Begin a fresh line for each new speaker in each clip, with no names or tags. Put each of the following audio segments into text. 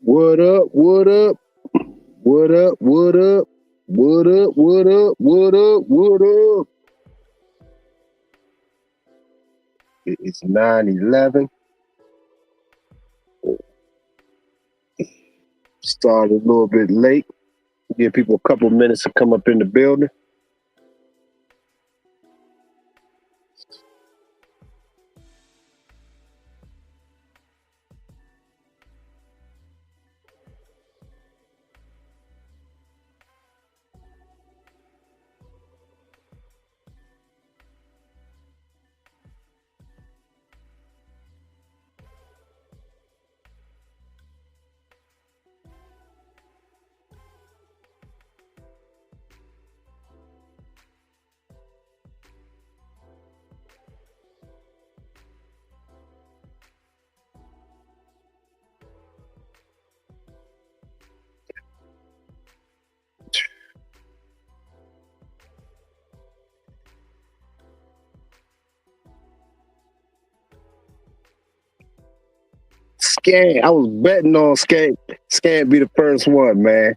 What up? What up? What up? What up? What up? What up? What up? What up? It's 9/11. Started a little bit late. Give people a couple minutes to come up in the building. Scan. I was betting on Scan. Scan be the first one, man.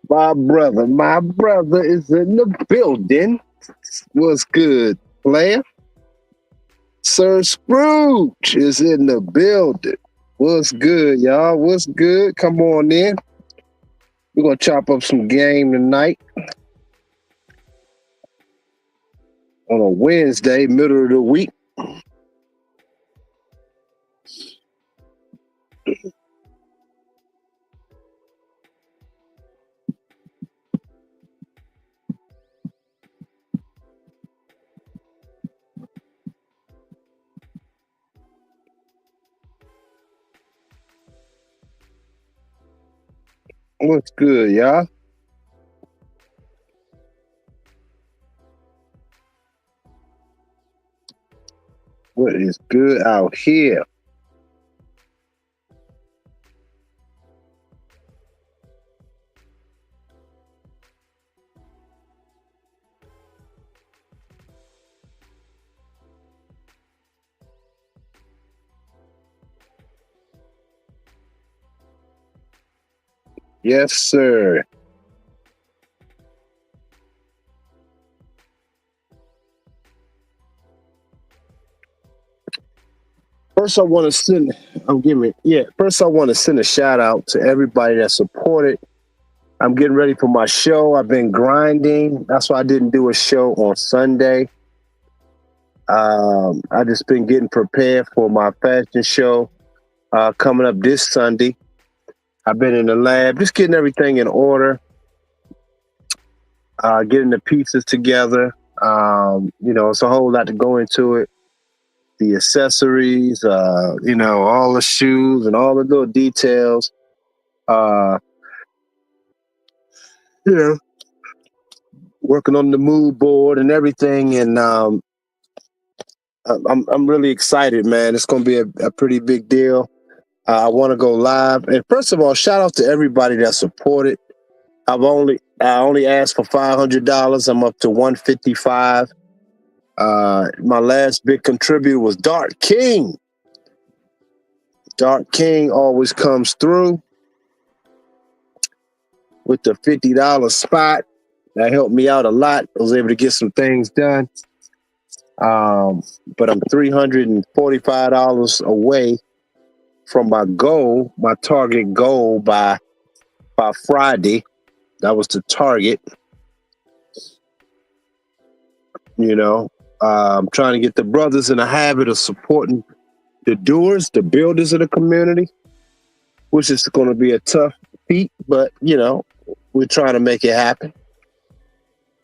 My brother is in the building. What's good, player? Sir Scrooge is in the building. What's good, y'all? What's good? Come on in. We're gonna chop up some game tonight on a Wednesday, middle of the week. What's good, y'all? What is good out here? Yes, sir. First, I want to send. First, I want to send a shout out to everybody that supported. I'm getting ready for my show. I've been grinding. That's why I didn't do a show on Sunday. I just been getting prepared for my fashion show coming up this Sunday. I've been in the lab, just getting everything in order, getting the pieces together. It's a whole lot to go into it. The accessories, all the shoes and all the little details. Working on the mood board and everything, and I'm really excited, man. It's going to be a pretty big deal. I want to go live, and first of all, shout out to everybody that supported. I only asked for $500. I'm up to $155. My last big contributor was Dark King. Dark King always comes through with the $50 spot. That helped me out a lot. I was able to get some things done. But I'm $345 away from my goal, my target goal by Friday. That was the target. I'm trying to get the brothers in the habit of supporting the doers, the builders of the community, which is going to be a tough feat, but we're trying to make it happen.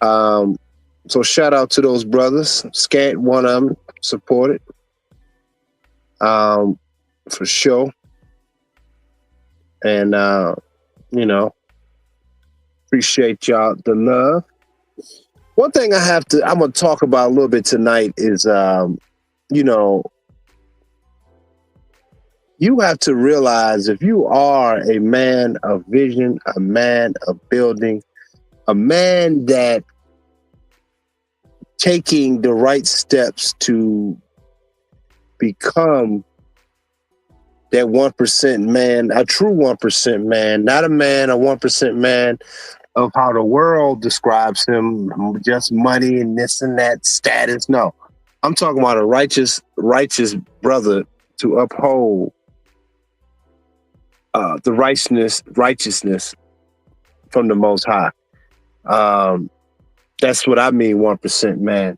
So shout out to those brothers. Scant, one of them, supported. For sure. And, appreciate y'all, the love. One thing I'm going to talk about a little bit tonight is, you have to realize if you are a man of vision, a man of building, a man that taking the right steps to become that 1% man, a true 1% man, not a 1% man of how the world describes him, just money and this and that status. No, I'm talking about a righteous brother to uphold the righteousness from the Most High. That's what I mean, 1% man.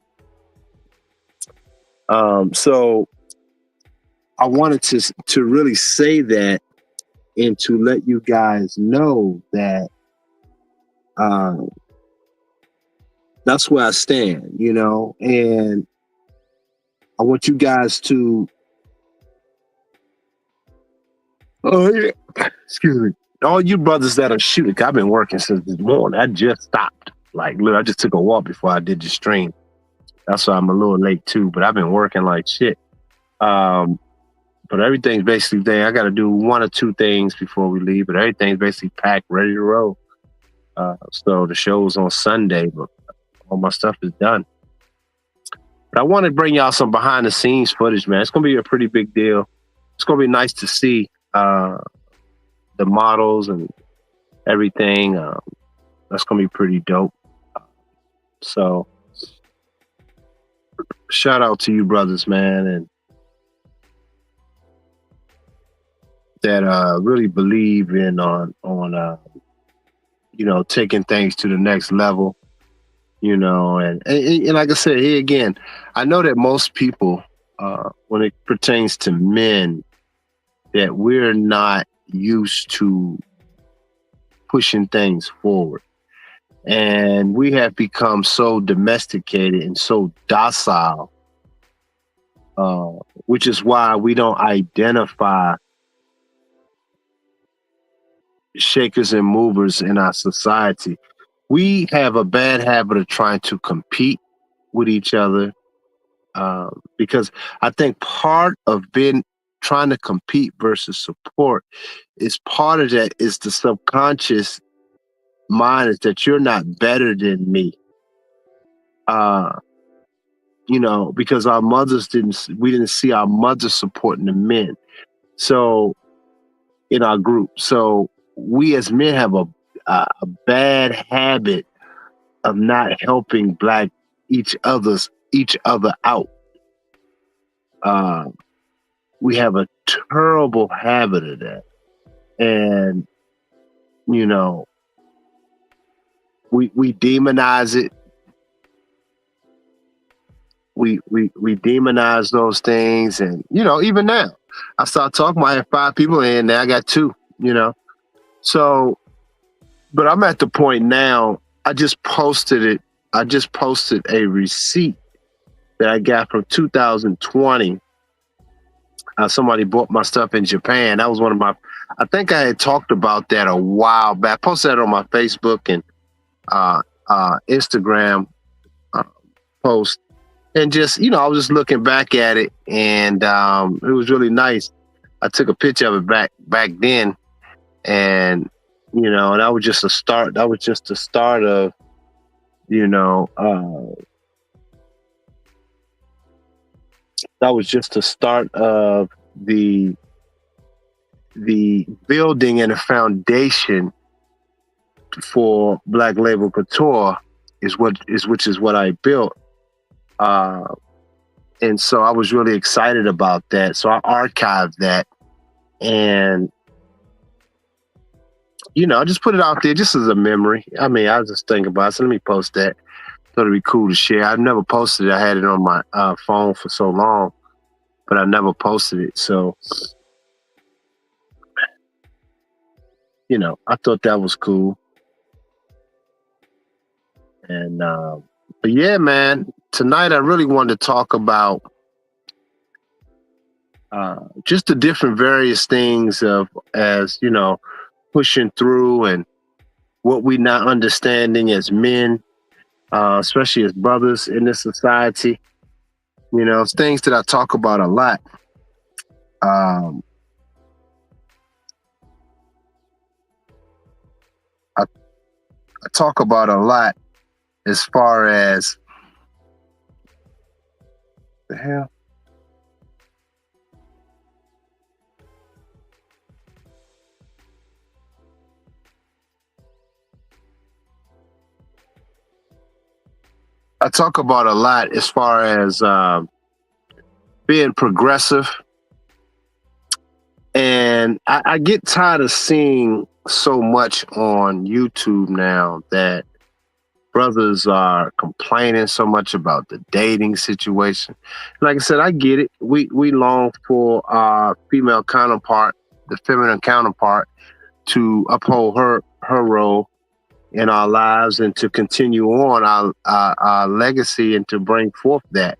So I wanted to really say that and to let you guys know that that's where I stand, you know, and I want you guys to, excuse me, all you brothers that are shooting. I've been working since this morning. I just stopped. Like, look, I just took a walk before I did the stream. That's why I'm a little late too, but I've been working like shit. But everything's basically there. I got to do one or two things before we leave, but everything's basically packed, ready to roll. So the show's on Sunday, but all my stuff is done. But I want to bring y'all some behind the scenes footage, man. It's going to be a pretty big deal. It's going to be nice to see the models and everything. That's going to be pretty dope. So shout out to you brothers, man, and that really believe in on you know, taking things to the next level, you know, and like I said, here again, I know that most people, when it pertains to men, that we're not used to pushing things forward. And we have become so domesticated and so docile, which is why we don't identify shakers and movers in our society. We have a bad habit of trying to compete with each other, because I think part of trying to compete versus support is part of that is the subconscious mind is that you're not better than me. You know, because our mothers we didn't see our mothers supporting the men. So in our group, so we as men have a bad habit of not helping each other out. We have a terrible habit of that, and you know, we demonize it. We demonize those things, and you know, even now, I start talking. I have 5 people in now. I got 2. You know, so, but I'm at the point now. I just posted it. I just posted a receipt that I got from 2020. Somebody bought my stuff in Japan. That was one of my. I think I had talked about that a while back. I posted that on my Facebook and Instagram post. And just, you know, I was just looking back at it, and it was really nice. I took a picture of it back then, and you know, and that was just a start. That was just the start of, you know, that was just the start of the building and the foundation for Black Label Couture which is what I built. And so I was really excited about that. So I archived that, and you know, I just put it out there just as a memory. I mean, I was just thinking about it. So let me post that. Thought it'd be cool to share. I've never posted it. I had it on my phone for so long, but I never posted it. So, you know, I thought that was cool. And, but yeah, man, tonight I really wanted to talk about just the different various things as, you know, pushing through and what we not understanding as men, especially as brothers in this society. You know, it's things that I talk about a lot. I talk about a lot as far as the hell. I talk about a lot as far as being progressive, and I get tired of seeing so much on YouTube now that brothers are complaining so much about the dating situation. Like I said, I get it. We long for our female counterpart, the feminine counterpart, to uphold her role in our lives and to continue on our legacy and to bring forth that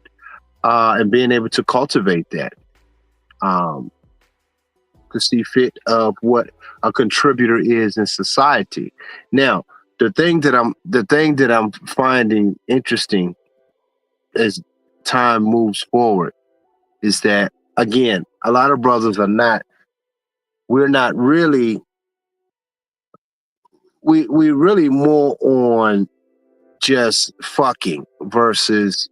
and being able to cultivate that. Um, to see fit of what a contributor is in society. Now, the thing that I'm finding interesting as time moves forward is that again, a lot of brothers are not. We're not really. We really more on just fucking versus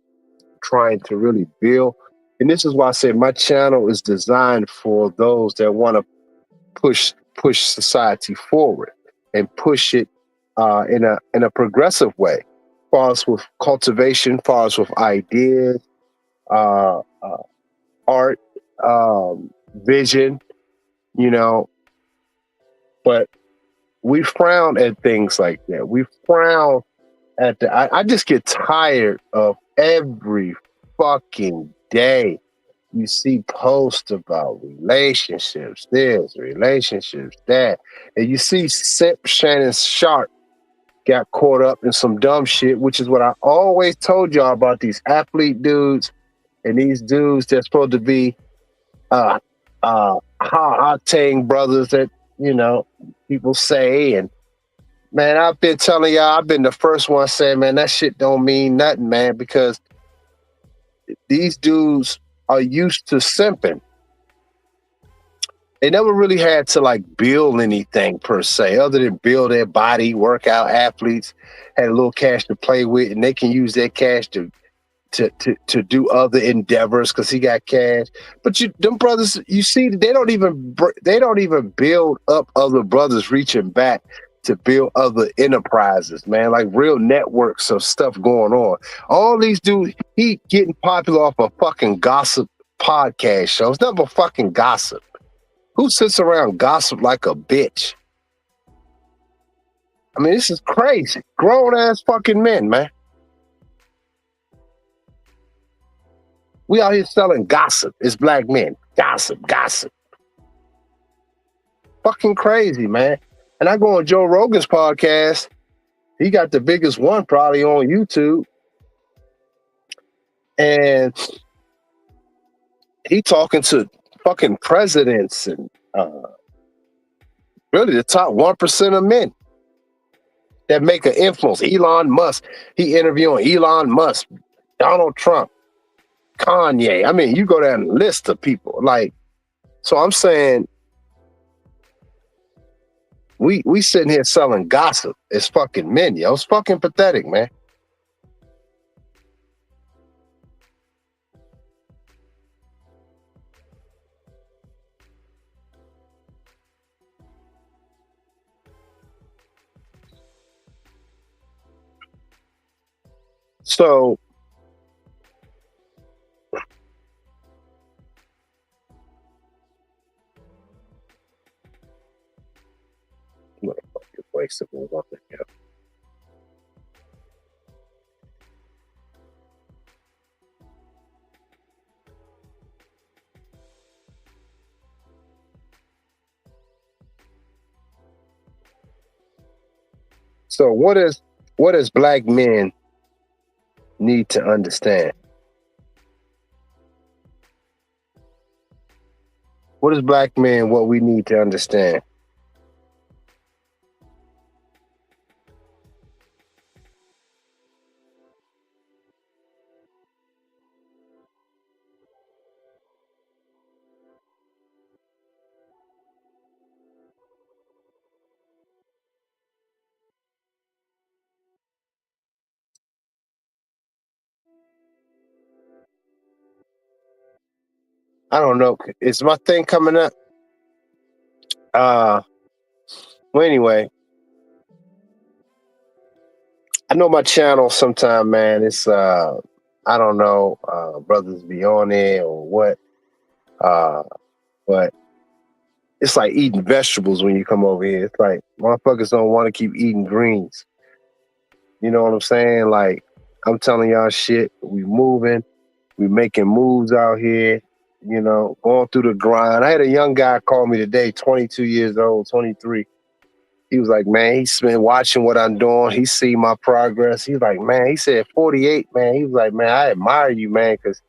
trying to really build. And this is why I say my channel is designed for those that want to push society forward and push it in a progressive way. Far as with cultivation, far as with ideas, uh, uh, art, vision, you know. But we frown at things like that. We frown at the. I just get tired of every fucking day you see posts about relationships, this, relationships, that. And you see Shannon Sharp got caught up in some dumb shit, which is what I always told y'all about these athlete dudes and these dudes that's supposed to be hot tang brothers that, you know, people say. And man, I've been telling y'all, I've been the first one saying, man, that shit don't mean nothing, man, because these dudes are used to simping. They never really had to like build anything per se, other than build their body, workout athletes, had a little cash to play with, and they can use that cash to do other endeavors because he got cash. But them brothers, you see, they don't even build up other brothers reaching back to build other enterprises, man, like real networks of stuff going on. All these dudes, he getting popular off a fucking gossip podcast show. It's nothing but fucking gossip. Who sits around gossip like a bitch? I mean, this is crazy. Grown ass fucking men, man. We out here selling gossip. It's black men. Gossip, gossip. Fucking crazy, man. And I go on Joe Rogan's podcast. He got the biggest one probably on YouTube. And he talking to fucking presidents and really the top 1% of men that make an influence. Elon Musk. He interviewing Elon Musk, Donald Trump, Kanye. I mean, you go down the list of people. Like, so I'm saying we sitting here selling gossip as fucking men, yo. It's fucking pathetic, man. So So what does black men need to understand? What is black men what we need to understand? I don't know. Is my thing coming up? Well, anyway, know my channel sometime, man. It's I don't know, brothers be on there or what. But it's like eating vegetables when you come over here. It's like motherfuckers don't want to keep eating greens. You know what I'm saying? Like, I'm telling y'all shit. We moving. We making moves out here. You know, going through the grind. I had a young guy call me today, 22 years old, 23. He was like, man, he's been watching what I'm doing. He see my progress. He's like, man, he said 48, man. He was like, man, I admire you, man, because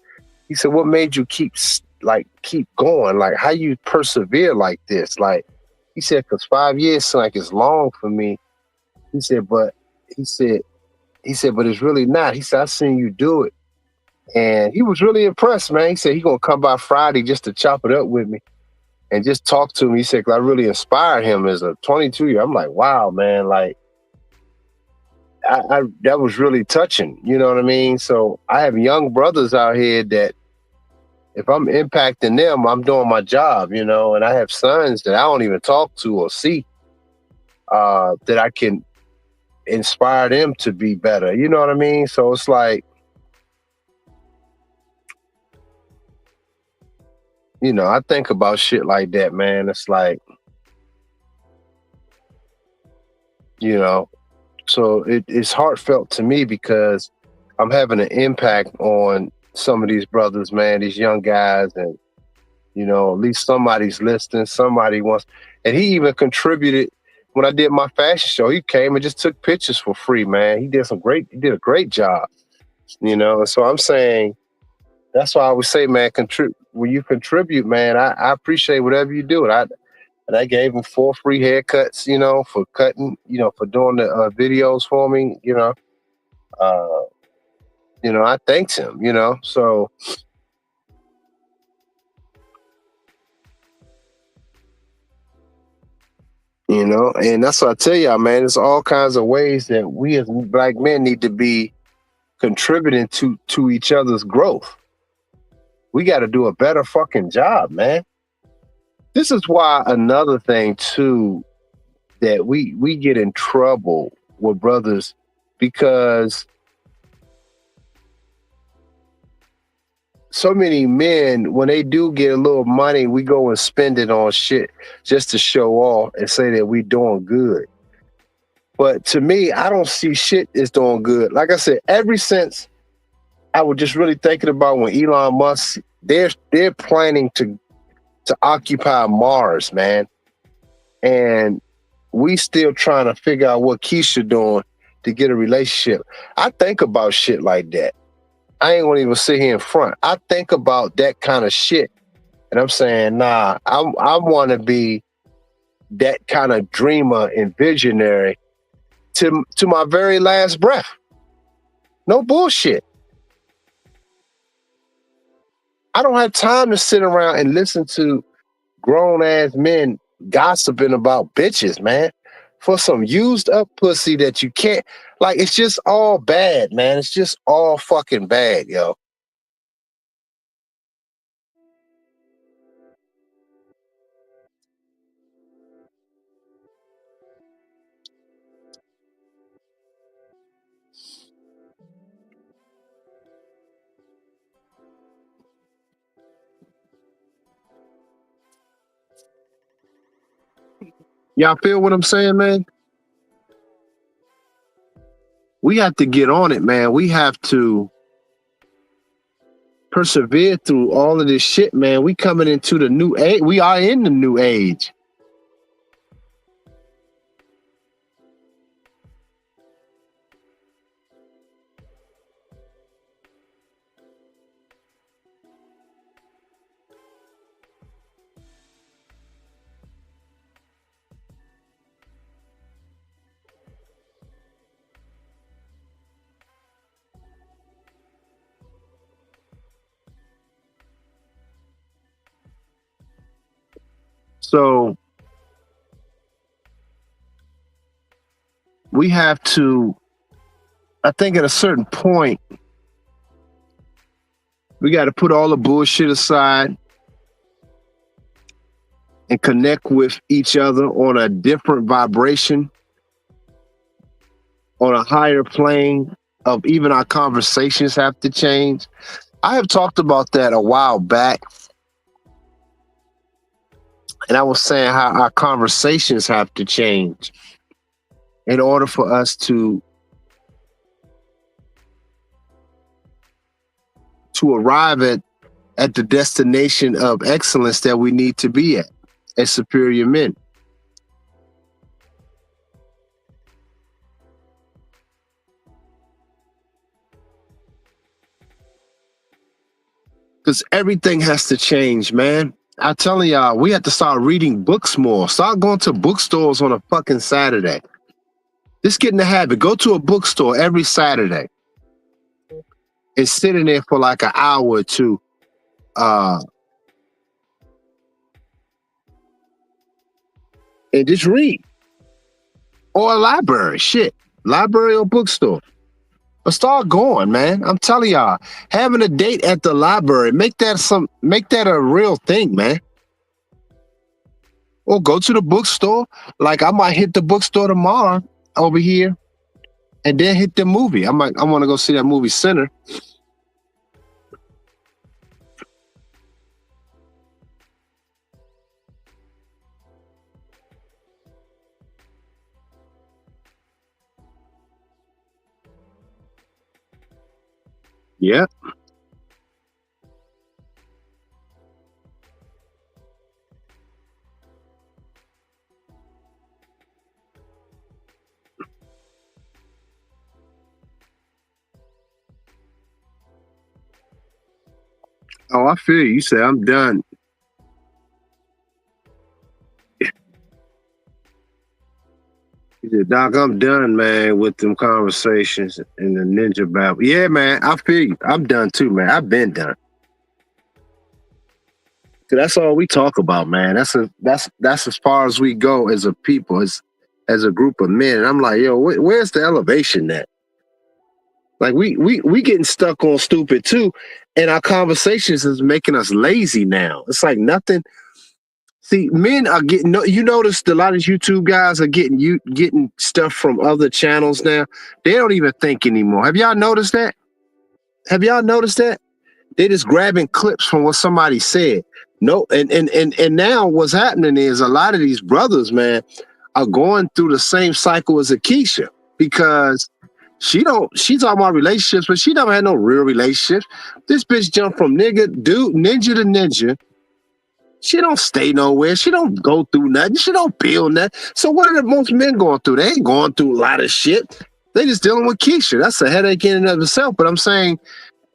he said, what made you keep going? Like, how you persevere like this? Like, he said, because 5 years seems like it's long for me. He said, but but it's really not. He said, I seen you do it. And he was really impressed, man. He said he gonna come by Friday just to chop it up with me and just talk to me. He said, 'cause I really inspired him as a 22-year. I'm like, wow, man, like I that was really touching. You know what I mean? So I have young brothers out here that if I'm impacting them, I'm doing my job, you know, and I have sons that I don't even talk to or see that I can inspire them to be better. You know what I mean? So it's like, you know, I think about shit like that, man. It's like, you know, so it's heartfelt to me because I'm having an impact on some of these brothers, man, these young guys, and you know, at least somebody's listening. Somebody wants, and he even contributed when I did my fashion show. He came and just took pictures for free, man. He did a great job, you know. And so I'm saying that's why I would say, man, when you contribute, man, I appreciate whatever you do. And I gave him 4 free haircuts, you know, for cutting, you know, for doing the videos for me, uh, I thanked him, you know, so. You know, and that's what I tell y'all, man. There's all kinds of ways that we as black men need to be contributing to each other's growth. We got to do a better fucking job, man. This is why another thing too that we get in trouble with brothers because so many men, when they do get a little money, we go and spend it on shit just to show off and say that we doing good. But to me, I don't see shit is doing good. Like I said, ever since I was just really thinking about when Elon Musk, they're planning to occupy Mars, man. And we still trying to figure out what Keisha doing to get a relationship. I think about shit like that. I ain't gonna even sit here in front. I think about that kind of shit. And I'm saying, nah, I want to be that kind of dreamer and visionary to my very last breath. No bullshit. I don't have time to sit around and listen to grown ass men gossiping about bitches, man, for some used up pussy that you can't, like, it's just all bad, man. It's just all fucking bad, yo. Y'all feel what I'm saying, man? We have to get on it, man. We have to persevere through all of this shit, man. We coming into the new age. We are in the new age. So we have to, I think at a certain point, we got to put all the bullshit aside and connect with each other on a different vibration. on a higher plane of even our conversations have to change. I have talked about that a while back, and I was saying how our conversations have to change in order for us to arrive at the destination of excellence that we need to be at as superior men. Because everything has to change, man. I'm telling y'all, we have to start reading books more. Start going to bookstores on a fucking Saturday. Just get in the habit. Go to a bookstore every Saturday and sit in there for like an hour or two. And just read. Or a library. Shit. Library or bookstore. But start going, man. I'm telling y'all, having a date at the library, make that a real thing, man. Or go to the bookstore. Like I might hit the bookstore tomorrow over here and then hit the movie. I want to go see that movie Center. Yeah. Oh, I feel you. You say I'm done. He said, Doc, I'm done, man, with them conversations in the ninja battle. Yeah, man, I feel you. I'm done too, man. I've been done. 'Cause that's all we talk about, man. That's as far as we go as a people, as a group of men. And I'm like, yo, where's the elevation at? Like we getting stuck on stupid too, and our conversations is making us lazy now. It's like nothing. See, men are getting. You notice a lot of YouTube guys are getting stuff from other channels now. They don't even think anymore. Have y'all noticed that? Have y'all noticed that? They just grabbing clips from what somebody said. No, and now what's happening is a lot of these brothers, man, are going through the same cycle as Akeisha because she talking about relationships, but she never had no real relationships. This bitch jumped from ninja to ninja. She don't stay nowhere. She don't go through nothing. She don't build nothing. So what are the most men going through? They ain't going through a lot of shit. They just dealing with Keisha. That's a headache in and of itself. But I'm saying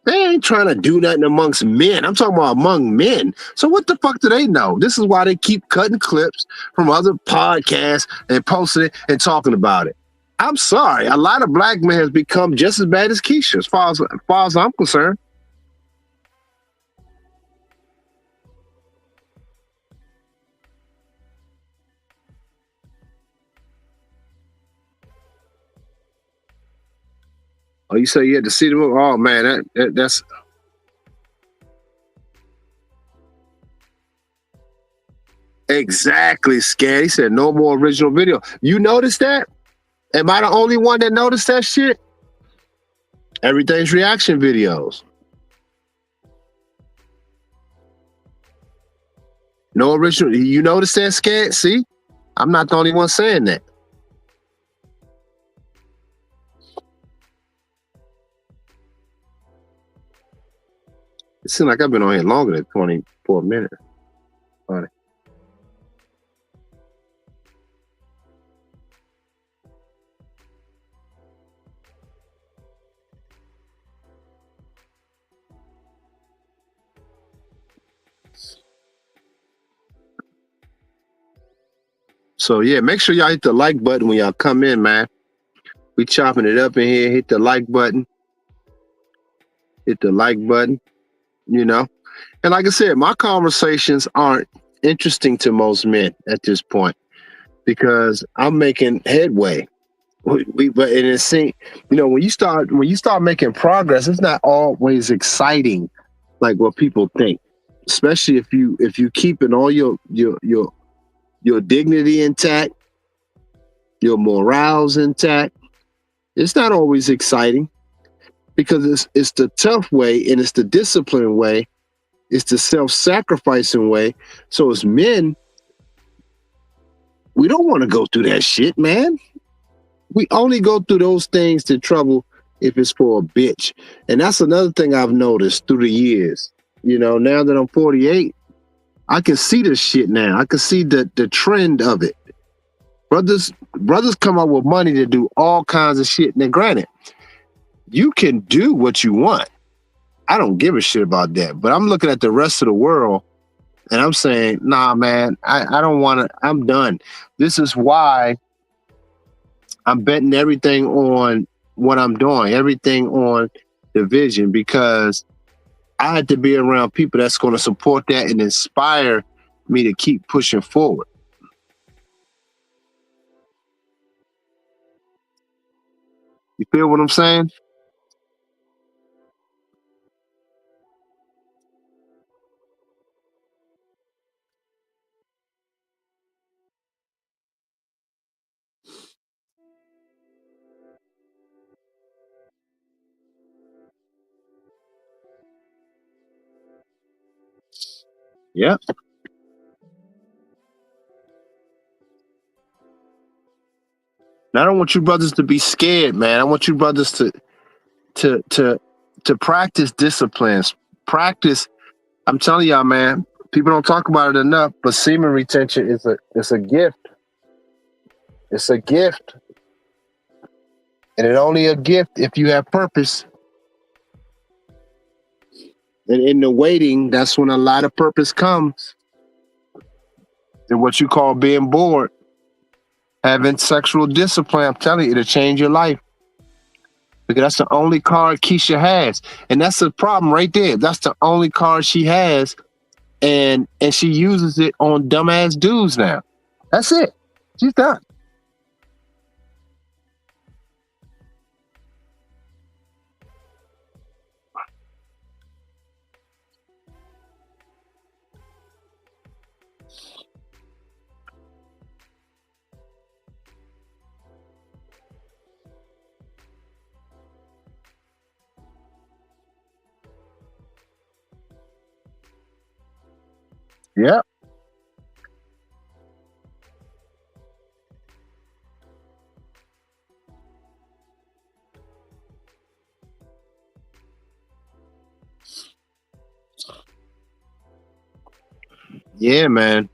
they ain't trying to do nothing amongst men. I'm talking about among men. So what the fuck do they know? This is why they keep cutting clips from other podcasts and posting it and talking about it. I'm sorry. A lot of black men has become just as bad as Keisha, as far as I'm concerned. Oh, you say you had to see the movie? Oh man, that's exactly scary. He said no more original video. You noticed that? Am I the only one that noticed that shit? Everything's reaction videos. No original. You noticed that, Scad? See? I'm not the only one saying that. It seems like I've been on here longer than 24 minutes. Funny. So yeah, make sure y'all hit the like button when y'all come in, man. We chopping it up in here. Hit the like button. Hit the like button. You know, and like I said, my conversations aren't interesting to most men at this point because I'm making headway. But and it's you know, when you start making progress, it's not always exciting like what people think. Especially if you keeping all your dignity intact, your morals intact, It's not always exciting because it's the tough way and it's the disciplined way. It's the self-sacrificing way. So as men, we don't want to go through that shit, man. We only go through those things to trouble if it's for a bitch. And that's another thing I've noticed through the years. You know, now that I'm 48, I can see this shit now. I can see the trend of it. Brothers come up with money to do all kinds of shit. Now, granted, you can do what you want. I don't give a shit about that. But I'm looking at the rest of the world and I'm saying, nah, man, I don't want to. I'm done. This is why I'm betting everything on what I'm doing, everything on the vision, because I had to be around people that's going to support that and inspire me to keep pushing forward. You feel what I'm saying? Yeah. And I don't want you brothers to be scared, man. I want you brothers to to to practice disciplines. Practice. I'm telling y'all, man. People don't talk about it enough, but semen retention is a gift. It's a gift, and it's only a gift if you have purpose. And in the waiting, that's when a lot of purpose comes. And what you call being bored, having sexual discipline, I'm telling you, it'll change your life. Because that's the only card Keisha has. And that's the problem right there. That's the only card she has. And she uses it on dumbass dudes now. That's it. She's done. Yeah. Yeah, man.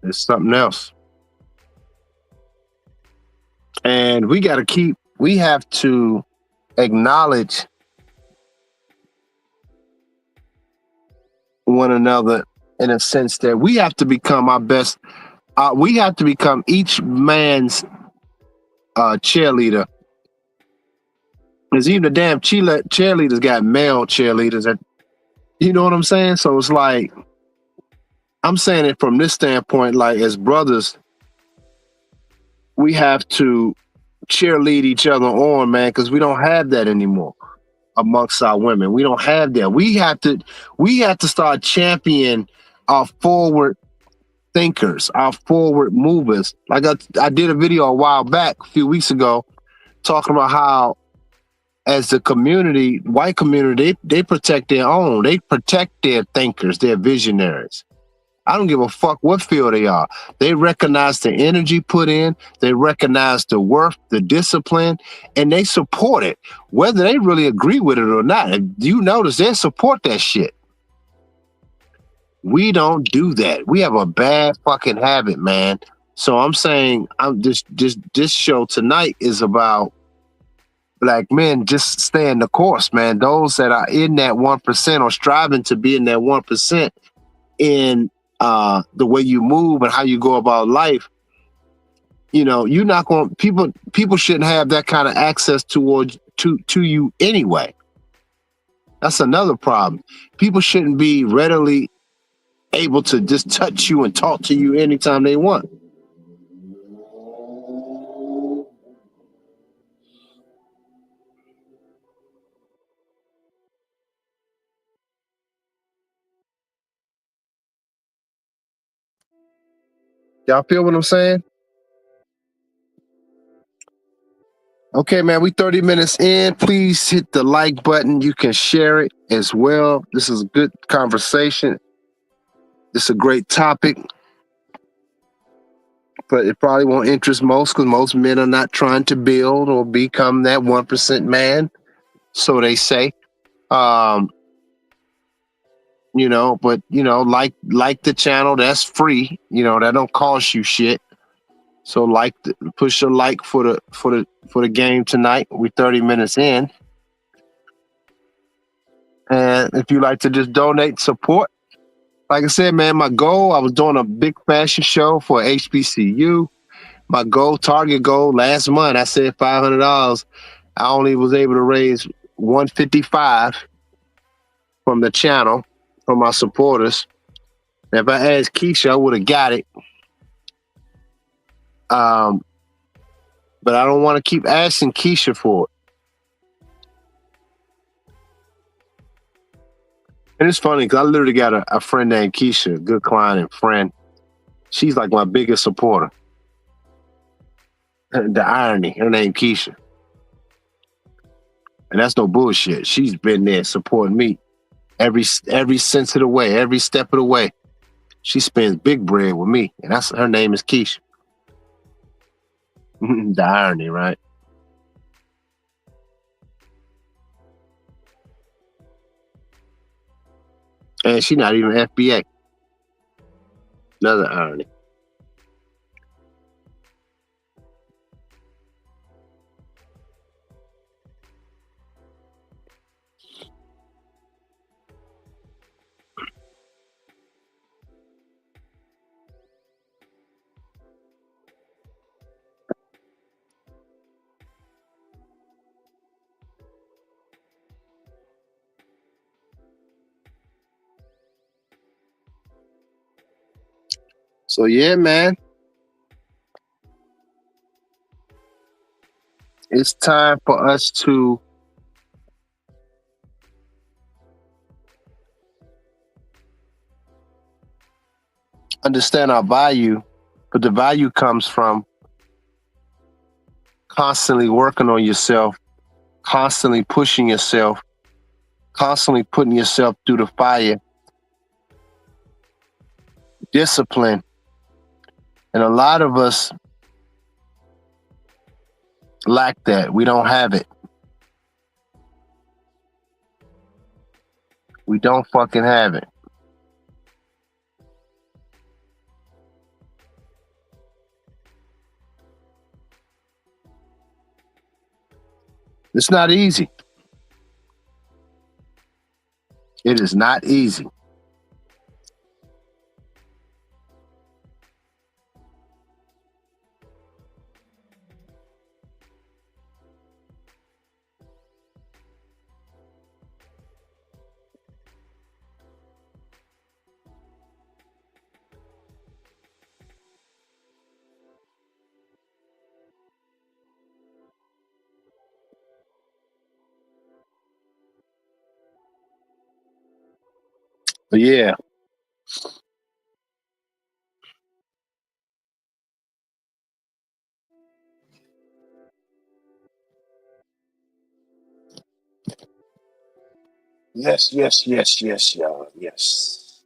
It's something else. And we have to acknowledge one another in a sense that we have to become our best. We have to become each man's cheerleader. Because even the damn cheerleaders got male cheerleaders. You know what I'm saying? So it's like, I'm saying it from this standpoint, like as brothers, we have to cheerlead each other on, man, because we don't have that anymore amongst our women. We don't have that. We have to start championing our forward thinkers, our forward movers. Like I did a video a while back, a few weeks ago, talking about how as the community, white community, they protect their own. They protect their thinkers, their visionaries. I don't give a fuck what field they are. They recognize the energy put in, they recognize the worth, the discipline, and they support it, whether they really agree with it or not. If you notice, they support that shit. We don't do that. We have a bad fucking habit, man. So I'm saying this show tonight is about black men just staying the course, man. Those that are in that 1% or striving to be in that 1% in the way you move and how you go about life. You know, you're not going people shouldn't have that kind of access to you anyway. That's another problem. People shouldn't be readily able to just touch you and talk to you anytime they want. Y'all feel what I'm saying? Okay, man, we 30 minutes in. Please hit the like button. You can share it as well. This is a good conversation. This is a great topic, but it probably won't interest most because most men are not trying to build or become that 1% man. So they say. But like the channel, that's free. That don't cost you shit. So push a like for the game tonight. We're 30 minutes in. And if you like to just donate support, like I said, man, my goal, I was doing a big fashion show for HBCU. My target goal last month, I said $500. I only was able to raise $155 from the channel, from my supporters. If I asked Keisha, I would have got it. But I don't want to keep asking Keisha for it. And it's funny because I literally got a friend named Keisha, a good client and friend. She's like my biggest supporter. The irony, her name Keisha. And that's no bullshit. She's been there supporting me every sense of the way, every step of the way. She spends big bread with me, and her name is Keisha. The irony, right? And she's not even FBA. Another irony. So yeah, man. It's time for us to understand our value, but the value comes from constantly working on yourself, constantly pushing yourself, constantly putting yourself through the fire, discipline. And a lot of us lack that. We don't have it. We don't fucking have it. It's not easy. It is not easy. But yeah. Yes, y'all. Yes.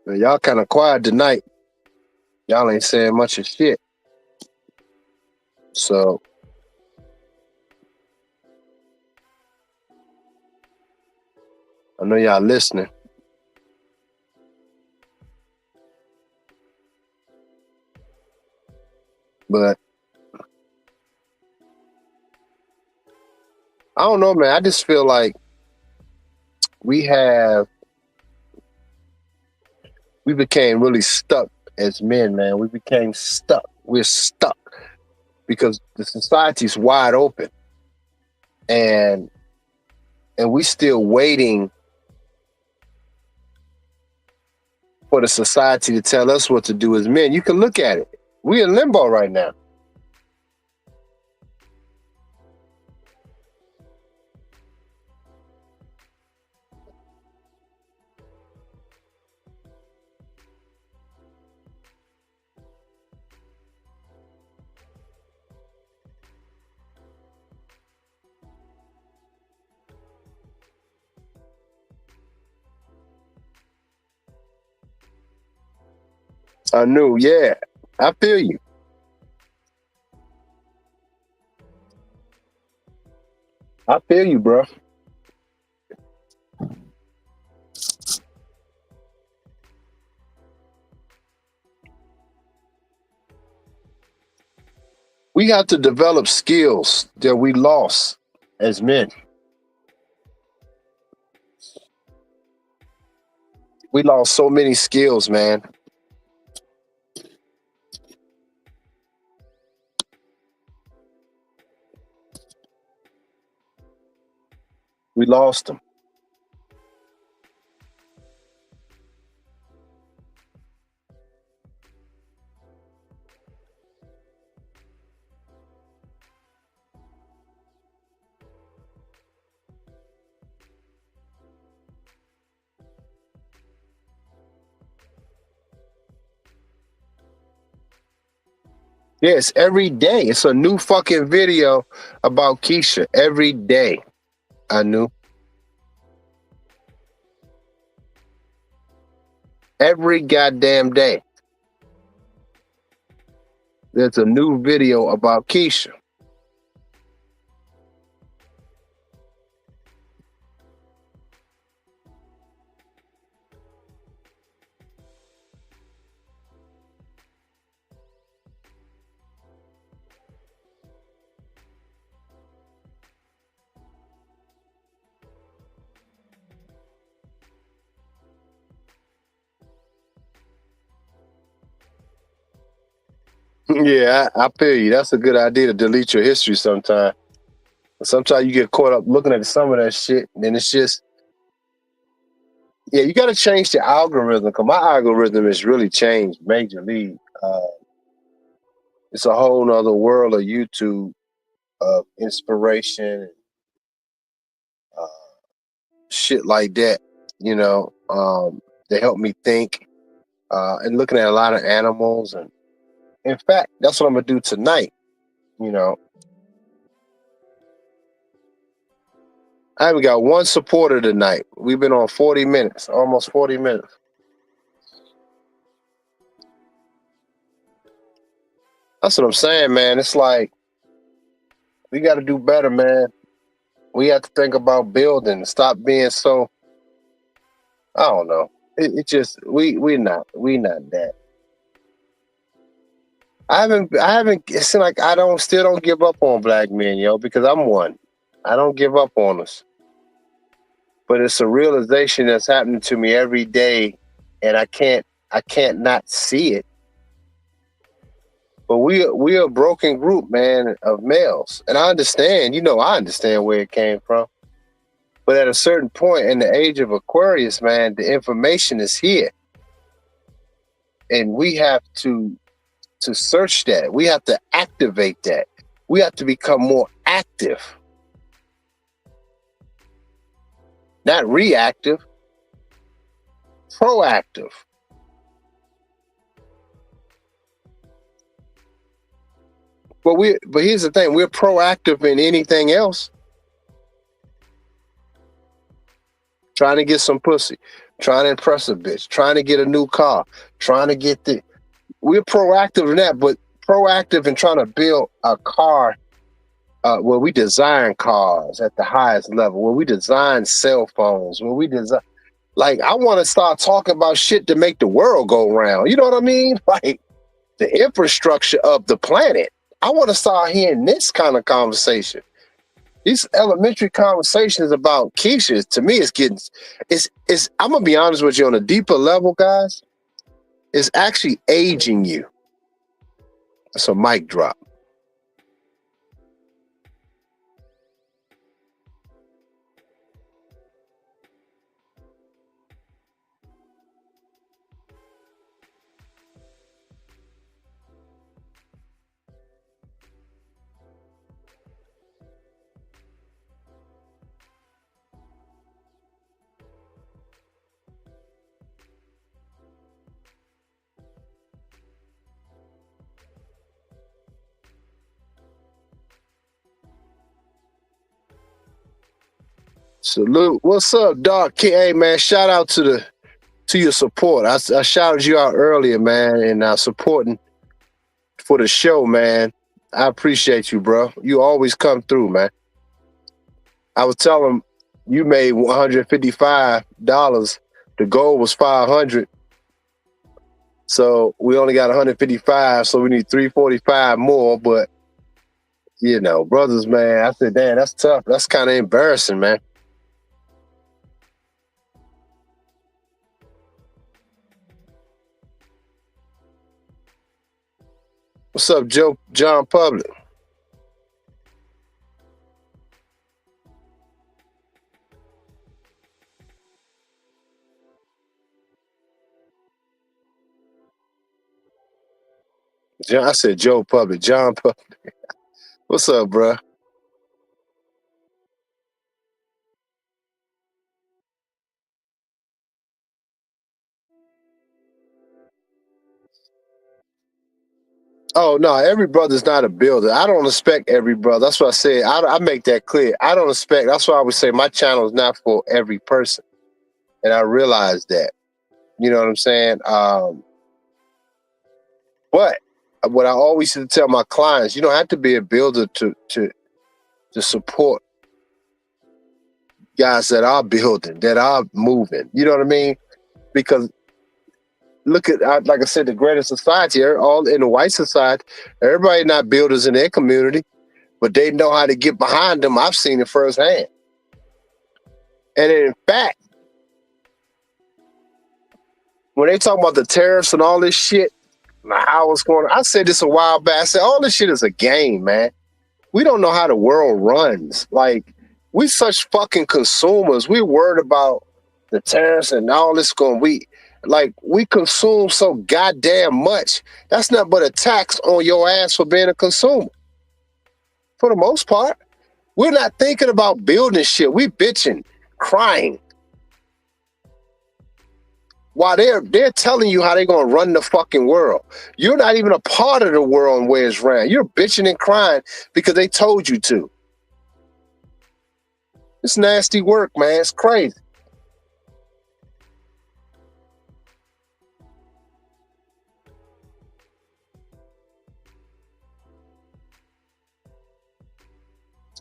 Man, y'all kind of quiet tonight. Y'all ain't saying much of shit. So I know y'all listening. But I don't know, man. I just feel like we became really stuck as men, man. We became stuck. We're stuck because the society's wide open. And we still waiting for the society to tell us what to do as men. You can look at it. We're in limbo right now. I knew. Yeah, I feel you. I feel you, bro. We have to develop skills that we lost as men. We lost so many skills, man. We lost them. Yes, every day. It's a new fucking video about Keisha. Every day. I knew. Every goddamn day. There's a new video about Keisha. Yeah, I feel you. That's a good idea to delete your history sometime. Sometimes you get caught up looking at some of that shit, and it's just, yeah, you got to change the algorithm because my algorithm has really changed majorly. It's a whole nother world of YouTube of inspiration, uh, shit like that. You know, they help me think and looking at a lot of animals. And in fact, that's what I'm gonna do tonight. You know, I haven't got one supporter tonight. We've been on 40 minutes, almost 40 minutes. That's what I'm saying, man. It's like we got to do better, man. We have to think about building. Stop being so. I don't know. It just we not that. I haven't. It's like I don't still don't give up on black men, yo, because I'm one. I don't give up on us, but it's a realization that's happening to me every day, and I can't not see it. But we are a broken group, man, of males, and I understand. I understand where it came from. But at a certain point in the age of Aquarius, man, the information is here, and we have to search that. We have to activate that. We have to become more active, not reactive, proactive. But here's the thing: we're proactive in anything else. Trying to get some pussy, trying to impress a bitch, trying to get a new car, trying to get the. We're proactive in that, but proactive in trying to build a car where we design cars at the highest level, where we design cell phones, where we design. Like, I want to start talking about shit to make the world go round. You know what I mean? Like the infrastructure of the planet. I want to start hearing this kind of conversation. These elementary conversations about Keisha, to me, it's. I'm gonna be honest with you on a deeper level, guys. It's actually aging you. That's a mic drop. Salute. What's up, Doc? Hey, man, shout out to to your support. I shouted you out earlier, man, and supporting for the show, man. I appreciate you, bro. You always come through, man. I was telling him you made $155. The goal was 500. So we only got 155, so we need 345 more. But you know, brothers, man, I said, damn, that's tough. That's kind of embarrassing, man. What's up, John Public? I said Joe Public. John Public. What's up, bro? Oh no, every brother's not a builder. I don't expect every brother. That's what I said. I make that clear. I don't expect. That's why I would say my channel is not for every person, and I realize that. You know what I'm saying? But what I always used to tell my clients, you don't have to be a builder to support guys that are building, that are moving. You know what I mean? Because look at, like I said, the greater society, all in the white society, everybody not builders in their community, but they know how to get behind them. I've seen it firsthand. And in fact, when they talk about the tariffs and all this shit, how it's going, I said this a while back. I said, all this shit is a game, man. We don't know how the world runs. Like, we such fucking consumers. We worried about the tariffs and all this we consume so goddamn much. That's not but a tax on your ass for being a consumer. For the most part, we're not thinking about building shit. We bitching, crying. While they're telling you how they're gonna run the fucking world. You're not even a part of the world and where it's ran. You're bitching and crying because they told you to. It's nasty work, man. It's crazy.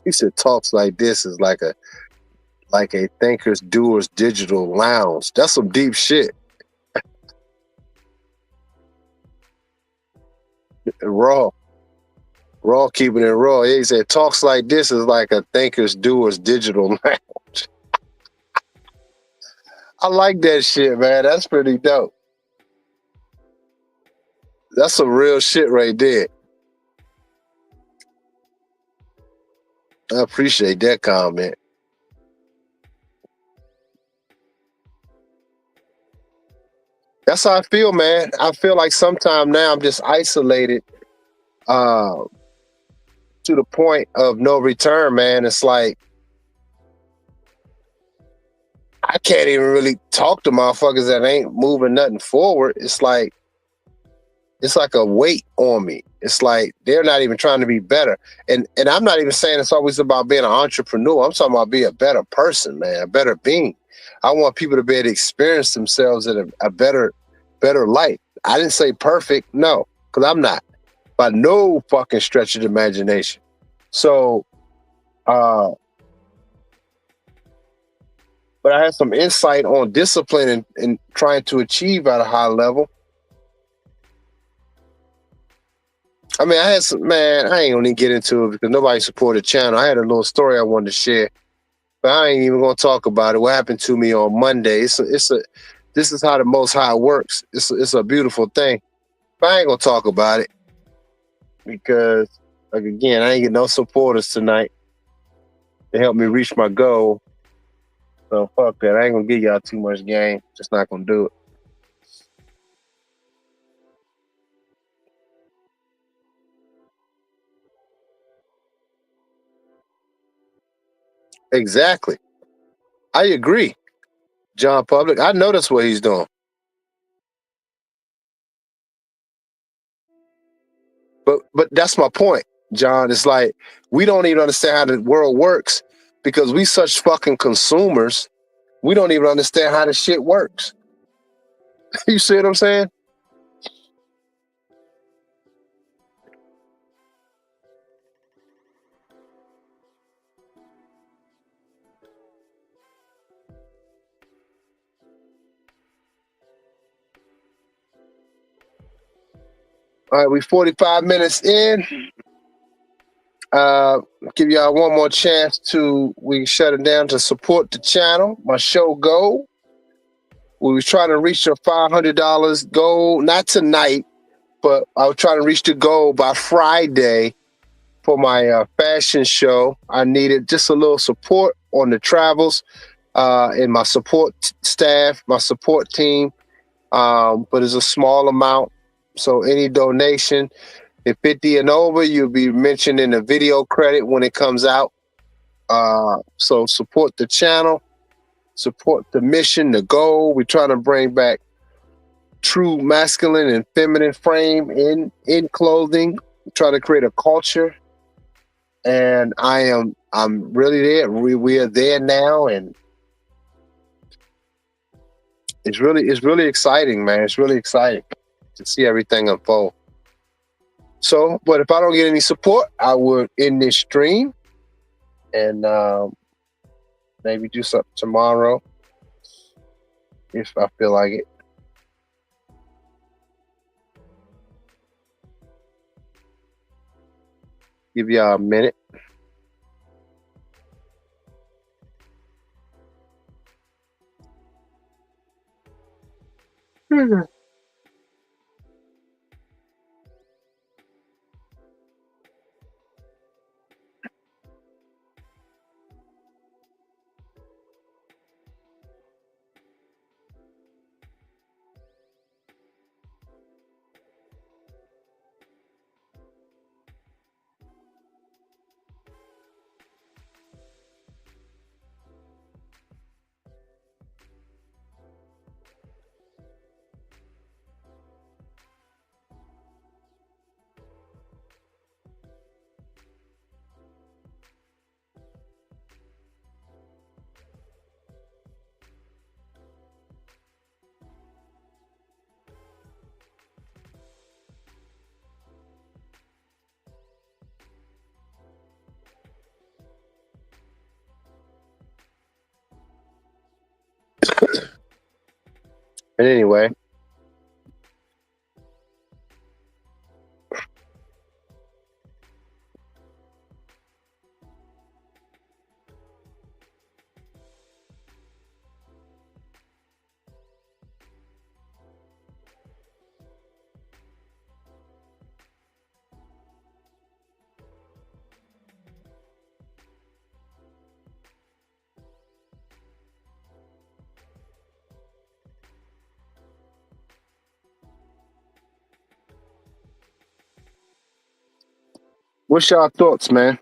He said talks like this is like a thinkers doers digital lounge. That's some deep shit. Raw keeping it raw. He said talks like this is like a thinkers doers digital lounge. I like that shit, man. That's pretty dope. That's some real shit right there. I appreciate that comment. That's how I feel, man. I feel like sometimes now I'm just isolated to the point of no return, man. It's like I can't even really talk to motherfuckers that ain't moving nothing forward. It's like a weight on me. It's like they're not even trying to be better. And I'm not even saying it's always about being an entrepreneur. I'm talking about being a better person, man, a better being. I want people to be able to experience themselves in a better life. I didn't say perfect, no, because I'm not. By no fucking stretch of the imagination. So, but I had some insight on discipline and trying to achieve at a high level. I mean, I had some, man, I ain't gonna even get into it because nobody supported the channel. I had a little story I wanted to share, but I ain't even gonna talk about it. What happened to me on Monday? This is how the Most High works. It's a beautiful thing. But I ain't gonna talk about it because, like, again, I ain't get no supporters tonight to help me reach my goal. So fuck that. I ain't gonna give y'all too much game. Just not gonna do it. Exactly. I agree, John Public. I know that's what he's doing. But that's my point, John. It's like we don't even understand how the world works because we such fucking consumers. We don't even understand how the shit works. You see what I'm saying? All right, we 45 minutes in. Uh, give y'all one more chance to we shut it down to support the channel. My show goal. We was trying to reach a $500 goal, not tonight, but I was trying to reach the goal by Friday for my fashion show. I needed just a little support on the travels and my support staff, my support team. But it's a small amount. So any donation, if 50 and over, you'll be mentioned in the video credit when it comes out. So support the channel, support the mission, the goal. We're trying to bring back true masculine and feminine frame in clothing. Try to create a culture, and I'm really there. We are there now, and it's really exciting, man. It's really exciting to see everything unfold. So, but if I don't get any support, I would end this stream and maybe do something tomorrow if I feel like it. Give y'all a minute. But anyway, what's y'all thoughts, man?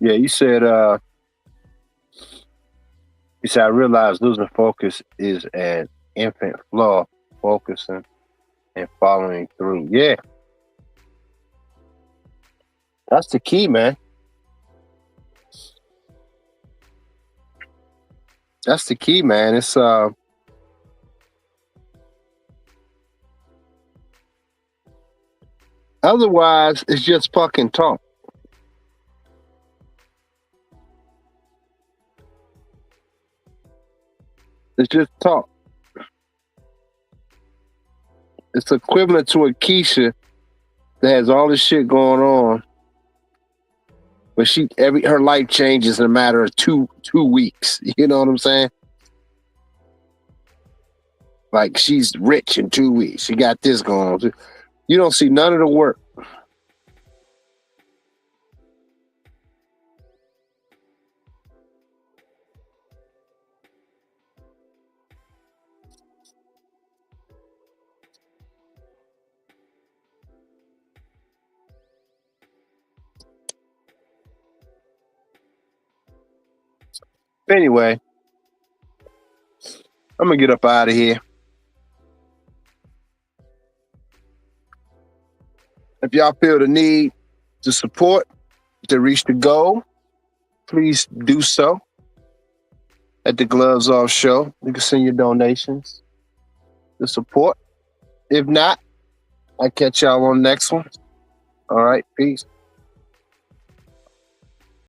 Yeah, you said I realized losing focus is an infant flaw, focusing and following through. Yeah, that's the key, man. That's the key, man. It's Otherwise, it's just fucking talk. It's just talk. It's equivalent to a Keisha that has all this shit going on, but her life changes in a matter of two weeks. You know what I'm saying? Like she's rich in 2 weeks. She got this going on. You don't see none of the work. Anyway, I'm gonna get up out of here. If y'all feel the need to support to reach the goal, please do so at the Gloves Off Show. You can send your donations to support. If not, I'll catch y'all on the next one. All right, peace.